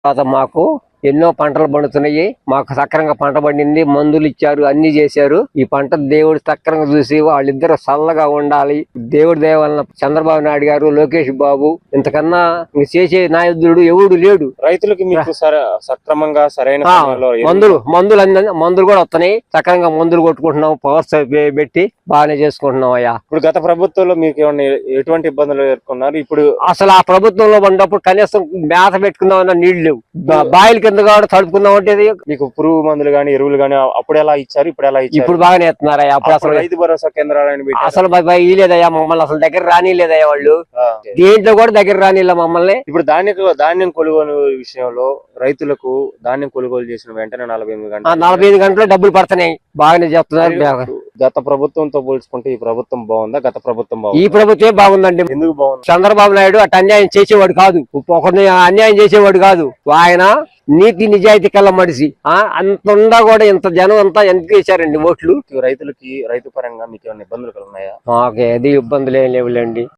తర్వాత మాకు ఎన్నో పంటలు పండుతున్నాయి. మాకు సక్రంగా పంట పండింది, మందులు ఇచ్చారు, అన్ని చేశారు. ఈ పంట దేవుడు సక్రంగా చూసి వాళ్ళిద్దరు చల్లగా ఉండాలి. దేవుడి దయ వలన చంద్రబాబు నాయుడు గారు, లోకేష్ బాబు ఇంతకన్నా ఇంక చేసే నాయకుడు ఎవడు లేడు. రైతులకి మీకు సక్రమంగా సరైన మందులు కూడా వస్తున్నాయి. సక్రంగా మందులు కొట్టుకుంటున్నాం, పవర్స్ పెట్టి బాగానే చేసుకుంటున్నాం అయ్యా. ఇప్పుడు గత ప్రభుత్వంలో మీకు ఏమన్నా ఎటువంటి ఇబ్బందులు ఎదుర్కొన్నారు? ఇప్పుడు అసలు ఆ ప్రభుత్వంలో ఉన్నప్పుడు కనీసం మేత పెట్టుకుందామన్నా నీళ్లు లేవు. బాయిల కింద కూడా తడుపుకుందాం అంటే మీకు పురుగు మందులు గానీ, ఎరువులు గానీ అప్పుడు ఎలా ఇచ్చారు, ఇప్పుడు ఎలా ఇచ్చారు? ఇప్పుడు బాగానే ఇస్తున్నారయ్యా. అప్పుడు అసలు రైతు భరోసా కేంద్రాలు అసలు ఇలేదయ్యా, మమ్మల్ని అసలు దగ్గర రానిలేదయ్యా. వాళ్ళు దేంట్లో కూడా దగ్గర రానిలే మమ్మల్ని. ఇప్పుడు ధాన్యం కొనుగోలు విషయంలో రైతులకు ధాన్యం కొనుగోలు చేసిన వెంటనే 45 గంటలు డబ్బులు పడుతున్నాయి. బాగానే చెప్తున్నారు. గత ప్రభుత్వంతో పోల్చుకుంటే ఈ ప్రభుత్వం బాగుందా, గత ప్రభుత్వం బాగుంది? ఈ ప్రభుత్వమే బాగుందండి. ఎందుకు బాగుంది? చంద్రబాబు నాయుడు అటు అన్యాయం చేసేవాడు కాదు, ఒకరిని అన్యాయం చేసేవాడు కాదు. ఆయన నీతి నిజాయితీ కల్లా మడిసి అంత ఉండా కూడా ఇంత జనం అంతా ఎందుకు వేశారండి ఓట్లు. రైతులకి రైతు పరంగా మీకు ఏమైనా ఇబ్బందులు ఉన్నాయా? మాకు ఏది ఇబ్బందులు ఏం లేవులేండి.